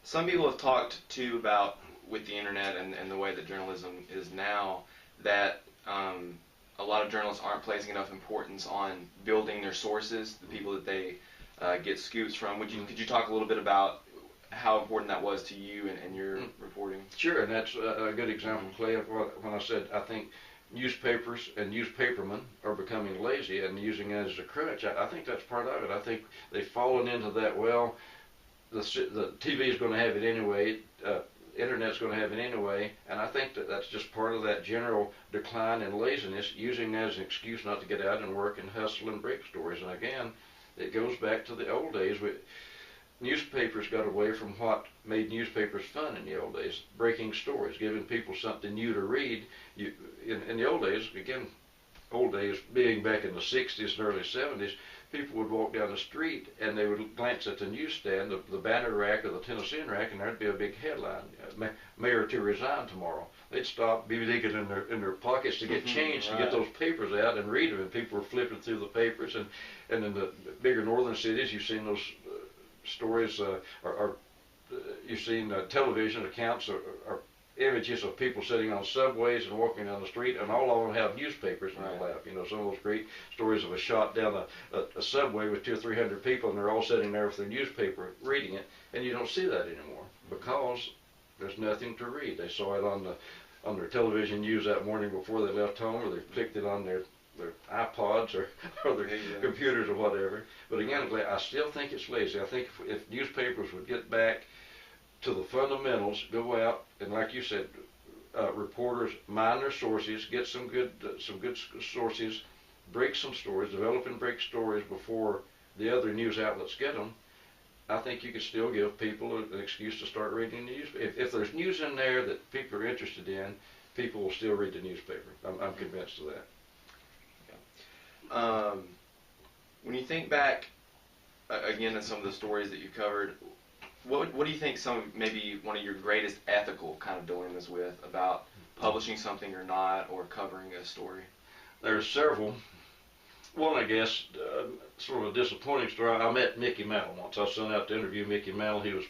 Some people have talked too about with the internet and the way that journalism is now that a lot of journalists aren't placing enough importance on building their sources, the people that they get scoops from. Could you talk a little bit about how important that was to you and your reporting? Sure, and that's a good example, Clay, of when I said I think newspapers and newspapermen are becoming lazy and using it as a crutch. I think that's part of it. I think they've fallen into that, well, the TV is going to have it anyway, Internet's going to have it anyway, and I think that that's just part of that general decline in laziness, using that as an excuse not to get out and work and hustle and break stories. And again, it goes back to the old days. Newspapers got away from what made newspapers fun in the old days, breaking stories, giving people something new to read. In the old days, again, old days being back in the 60s and early 70s, people would walk down the street and they would glance at the newsstand, the Banner rack or the Tennessean rack, and there'd be a big headline, mayor to resign tomorrow. They'd stop, be digging in their pockets to get change, to get those papers out and read them, and people were flipping through the papers. And in the bigger northern cities, you've seen those stories, you've seen television accounts or images of people sitting on subways and walking down the street, and all of them have newspapers in their lap. You know, some of those great stories of a shot down a subway with 200 or 300 people, and they're all sitting there with their newspaper reading it, and you don't see that anymore because there's nothing to read. They saw it on their television news that morning before they left home, or they clicked it on their iPods or their computers or whatever. But again, I still think it's lazy. I think if newspapers would get back to the fundamentals, go out and, like you said, reporters mine their sources, get some good sources, break some stories, develop and break stories before the other news outlets get them. I think you could still give people an excuse to start reading the newspaper. If there's news in there that people are interested in, people will still read the newspaper. I'm convinced of that. When you think back again at some of the stories that you covered, what do you think maybe one of your greatest ethical kind of dilemmas with about publishing something or not, or covering a story? There's several. One, I guess, sort of a disappointing story. I met Mickey Mantle once. I was sent out to interview Mickey Mantle. He was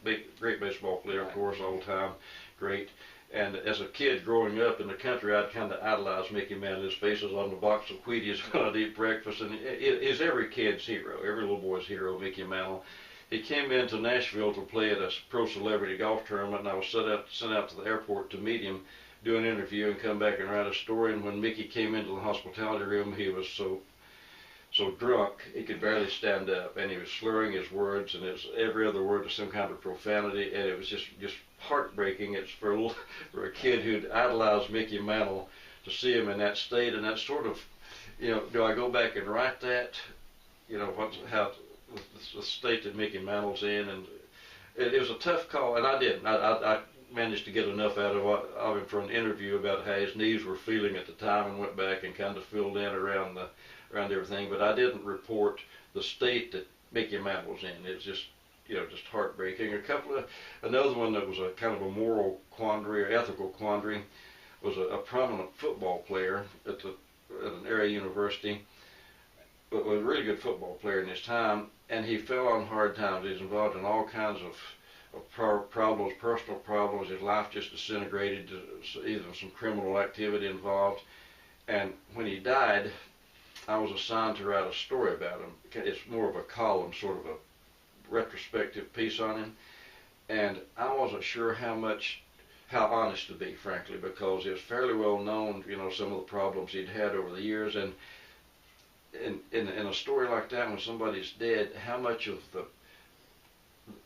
the great baseball player, of course, all the time, great. And as a kid growing up in the country, I'd kind of idolized Mickey Mantle. His face was on the box of Wheaties when I'd eat breakfast, and he's every kid's hero, every little boy's hero, Mickey Mantle. He came into Nashville to play at a pro celebrity golf tournament, and I was sent out to the airport to meet him, do an interview, and come back and write a story. And when Mickey came into the hospitality room, he was so drunk he could barely stand up, and he was slurring his words, and every other word was some kind of profanity, and it was just heartbreaking. It's for a kid who'd idolized Mickey Mantle to see him in that state, and that sort of, do I go back and write that? How the state that Mickey Mantle's in, and it was a tough call, and I didn't. I managed to get enough out of him for an interview about how his knees were feeling at the time, and went back and kind of filled in around everything, but I didn't report the state that Mickey Mantle was in. It was just heartbreaking. Another one that was a kind of a moral quandary or ethical quandary was a prominent football player at an area university, but was a really good football player in his time, and he fell on hard times. He was involved in all kinds of problems, personal problems. His life just disintegrated, either some criminal activity involved, and when he died, I was assigned to write a story about him. It's more of a column, sort of a retrospective piece on him, and I wasn't sure how honest to be, frankly, because it was fairly well known, some of the problems he'd had over the years. And in a story like that, when somebody's dead, how much of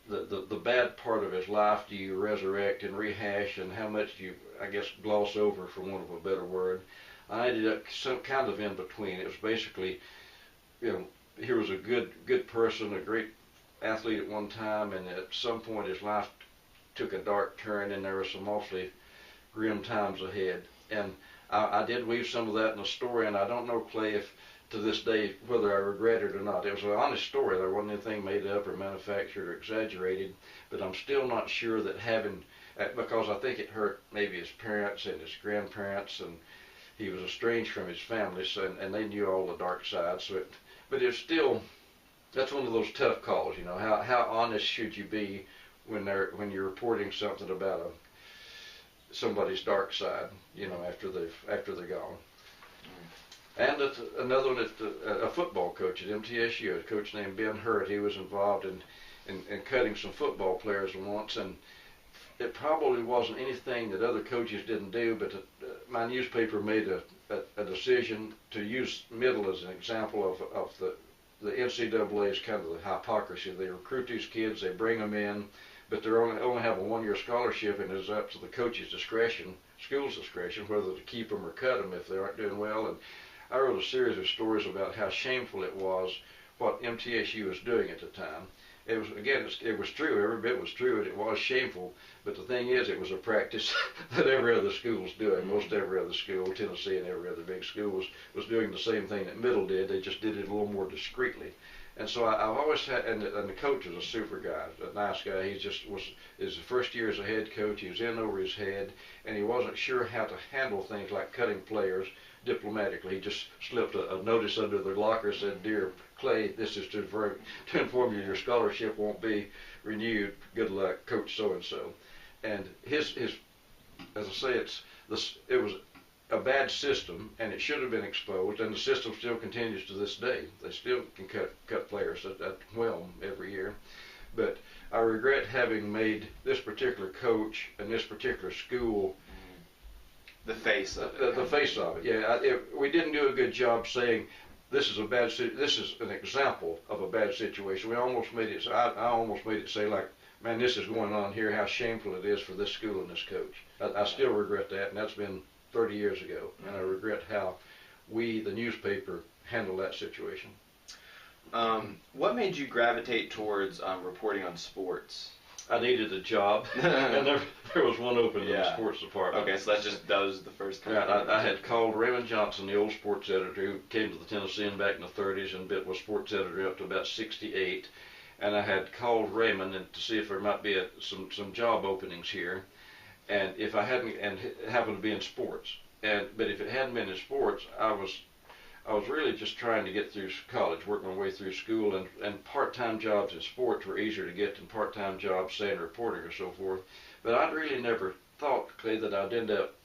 the bad part of his life do you resurrect and rehash, and how much do you, I guess, gloss over, for want of a better word? I ended up some kind of in between. It was basically, he was a good person, a great athlete at one time, and at some point his life took a dark turn, and there were some awfully grim times ahead. And I did weave some of that in the story, and I don't know, Clay, if to this day whether I regret it or not. It was an honest story. There wasn't anything made up or manufactured or exaggerated, but I'm still not sure that because I think it hurt maybe his parents and his grandparents, and he was estranged from his family, and they knew all the dark sides. But it's still, that's one of those tough calls, how honest should you be when you're reporting something about somebody's dark side, after they're gone. And another one, a football coach at MTSU, a coach named Ben Hurt. He was involved in cutting some football players once, and it probably wasn't anything that other coaches didn't do, but my newspaper made a decision to use Middle as an example of the NCAA's kind of the hypocrisy. They recruit these kids, they bring them in, but they only have a one-year scholarship, and it's up to the coach's discretion, school's discretion, whether to keep them or cut them if they aren't doing well. And I wrote a series of stories about how shameful it was what MTSU was doing at the time. It was, again, it was true, every bit was true, and it was shameful, but the thing is, it was a practice that every other school was doing. Most every other school, Tennessee and every other big school was doing the same thing that Middle did. They just did it a little more discreetly. And so I've always had, and the coach was a super guy, a nice guy. He just his first year as a head coach. He was in over his head, and he wasn't sure how to handle things like cutting players diplomatically. He just slipped a notice under the locker, said, "Dear Clay, this is to inform you your scholarship won't be renewed. Good luck, Coach so-and-so." And his as I say, it was a bad system, and it should have been exposed, and the system still continues to this day. They still can cut players at will every year. But I regret having made this particular coach and this particular school the face of it. The face of it, yeah. We didn't do a good job saying this is an example of a bad situation. We almost made it. I almost made it say, like, man, this is going on here. How shameful it is for this school and this coach. I still regret that, and that's been 30 years ago, and I regret how we, the newspaper, handled that situation. What made you gravitate towards reporting on sports? I needed a job, and there was one open in the sports department. Okay, so that was the first time. Yeah, I had called Raymond Johnson, the old sports editor, who came to the Tennessean back in the 30s and was sports editor up to about 68. And I had called Raymond to see if there might be some job openings here, and if I hadn't, and it happened to be in sports. But if it hadn't been in sports, I was really just trying to get through college, work my way through school, and part-time jobs in sports were easier to get than part-time jobs, say, in reporting or so forth. But I'd really never thought, Clay, that I'd end up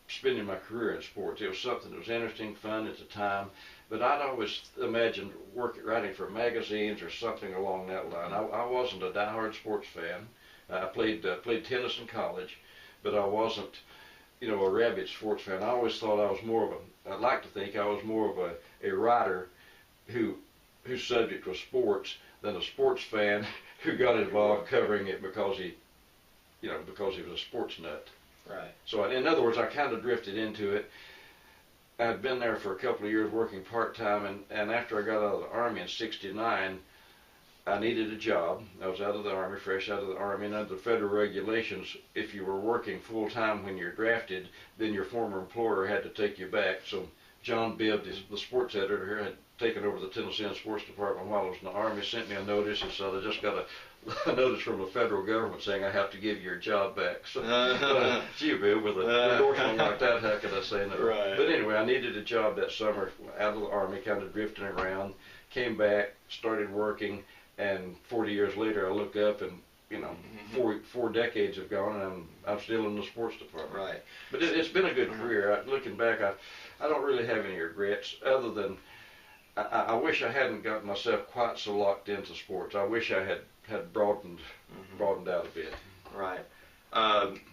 spending my career in sports. It was something that was interesting, fun at the time, but I'd always imagined writing for magazines or something along that line. I wasn't a diehard sports fan. I played tennis in college, but I wasn't, a rabid sports fan. I always thought I was more of I'd like to think I was more of a writer whose subject was sports than a sports fan who got involved covering it because he was a sports nut. Right. So in other words, I kind of drifted into it. I'd been there for a couple of years working part-time, and after I got out of the Army in '69, I needed a job. I was out of the Army, fresh out of the Army, and under the federal regulations, if you were working full-time when you're drafted, then your former employer had to take you back. So John Bibb, the sports editor here, had taken over the Tennessean sports department while I was in the Army, sent me a notice, and so I just got a notice from the federal government saying I have to give your job back. So, gee, Bill, with an endorsement like that, how could I say no? Right. But anyway, I needed a job that summer out of the Army, kind of drifting around, came back, started working, and 40 years later I look up and, four decades have gone, and I'm still in the sports department. Right. But it's been a good career. Looking back, I don't really have any regrets other than I wish I hadn't gotten myself quite so locked into sports. I wish I had broadened out a bit. Right.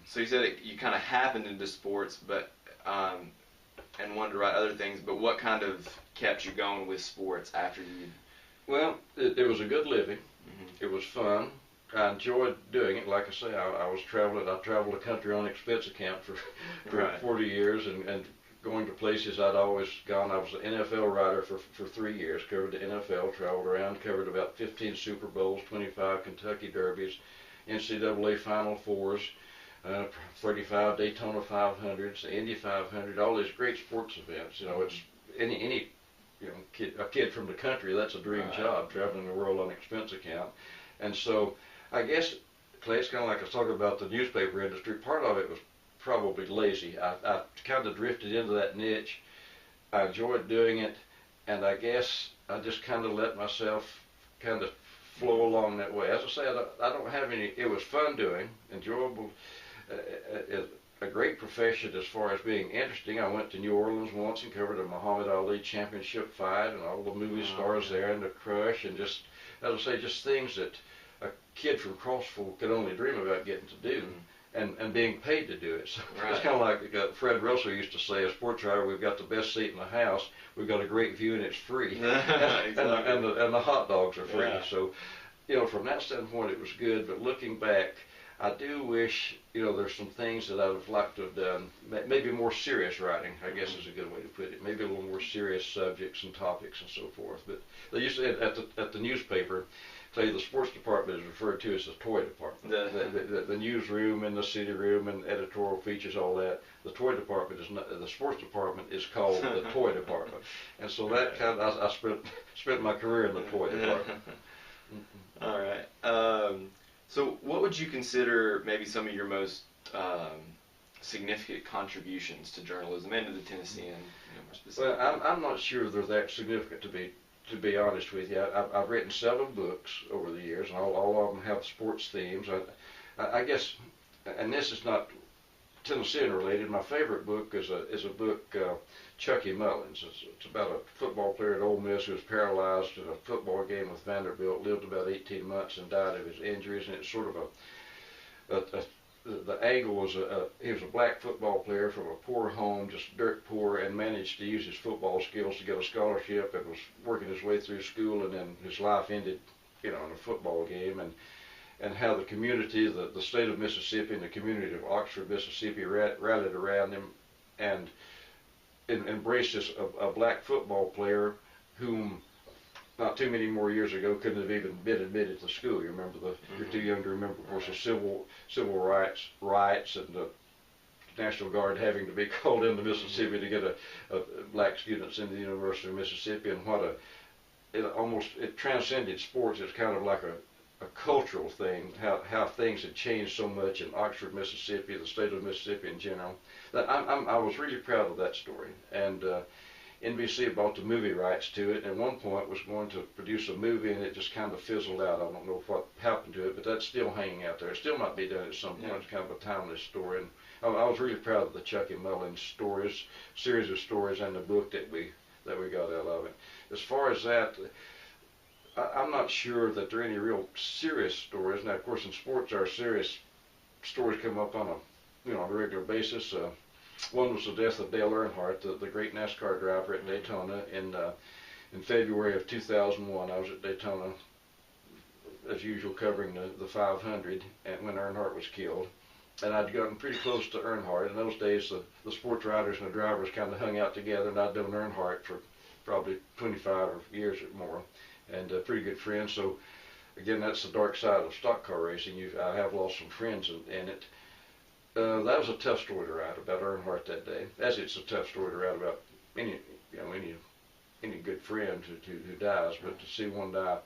So you said you kind of happened into sports, but and wanted to write other things. But what kind of kept you going with sports after you? Well, it was a good living. It was fun. I enjoyed doing it. Like I say, I was traveling. I traveled the country on expense account for Right. 40 years and going to places I'd always gone. I was an NFL writer for 3 years, covered the NFL, traveled around, covered about 15 Super Bowls, 25 Kentucky Derbies, NCAA Final Fours, 35 Daytona 500s, the Indy 500, all these great sports events. It's any a kid from the country, that's a dream Right. job, traveling the world on expense account. And so I guess, Clay, it's kind of like I was talking about the newspaper industry. Part of it was probably lazy. I kind of drifted into that niche. I enjoyed doing it, and I guess I just kind of let myself kind of flow along that way. As I say, I don't have any. It was fun doing, enjoyable, a great profession as far as being interesting. I went to New Orleans once and covered a Muhammad Ali championship fight and all the movie stars there and the Crush, and just, as I say, just things that a kid from Crossville could only dream about getting to do. And being paid to do it. So it's kind of like Fred Russell used to say, a sports writer, we've got the best seat in the house, we've got a great view, and it's free. Exactly. and the hot dogs are free. Yeah. So, from that standpoint, it was good. But looking back, I do wish, there's some things that I would have liked to have done. Maybe more serious writing, I guess is a good way to put it. Maybe a little more serious subjects and topics and so forth. But they used to, at the newspaper, say the sports department is referred to as the toy department. The newsroom and the city room and editorial features, all that. The toy department is not, the sports department is called the toy department. And so that kind of, I spent my career in the toy department. All right. So what would you consider maybe some of your most significant contributions to journalism and to the Tennessean, more specifically? Well, I'm not sure they're that significant to be honest with you. I've written 7 books over the years, and all of them have sports themes. I guess, and this is not Tennessean related. My favorite book is a book, Chucky Mullins. It's about a football player at Ole Miss who was paralyzed in a football game with Vanderbilt, lived about 18 months and died of his injuries, and it's sort of the angle was he was a black football player from a poor home, just dirt poor, and managed to use his football skills to get a scholarship and was working his way through school, and then his life ended, in a football game, and how the community, the state of Mississippi and the community of Oxford, Mississippi rallied around him and embraced a black football player whom not too many more years ago couldn't have even been admitted to school. You remember you're too young to remember, of course, the civil rights and the National Guard having to be called into Mississippi to get a black students into the University of Mississippi, and it transcended sports. It's kind of like a cultural thing, how things had changed so much in Oxford, Mississippi, the state of Mississippi in general. That I was really proud of that story, and NBC bought the movie rights to it, and at one point was going to produce a movie, and it just kind of fizzled out. I don't know what happened to it, but that's still hanging out there. It still might be done at some point. It's kind of a timeless story, and I was really proud of the Chucky Mullins series of stories, and the book that we got out of it. As far as that, I'm not sure that there are any real serious stories. Now, of course, in sports, our serious stories come up on a regular basis. One was the death of Dale Earnhardt, the great NASCAR driver at Daytona in February of 2001. I was at Daytona, as usual, covering the 500 and when Earnhardt was killed. And I'd gotten pretty close to Earnhardt. In those days, the sports writers and the drivers kind of hung out together, and I'd known Earnhardt for probably 25 years or more, and a pretty good friend. So, again, that's the dark side of stock car racing. I have lost some friends in it. That was a tough story to write about Earnhardt that day, as it's a tough story to write about any good friend who dies. But to see one die,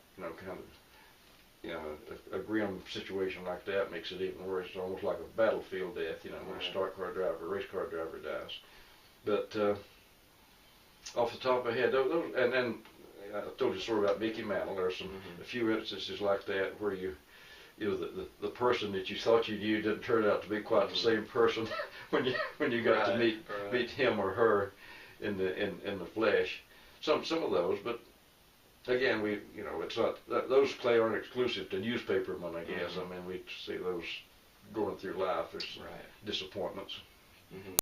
a grim situation like that makes it even worse. It's almost like a battlefield death, when a race car driver dies. But off the top of my head, and then I told you a story about Mickey Mantle. There are a few instances like that where the person that you thought you knew didn't turn out to be quite the same person when you got to meet him or her in the flesh. Some of those, but again, it's not those, Clay, aren't exclusive to newspapermen, I guess. I mean, we see those going through life. There's disappointments.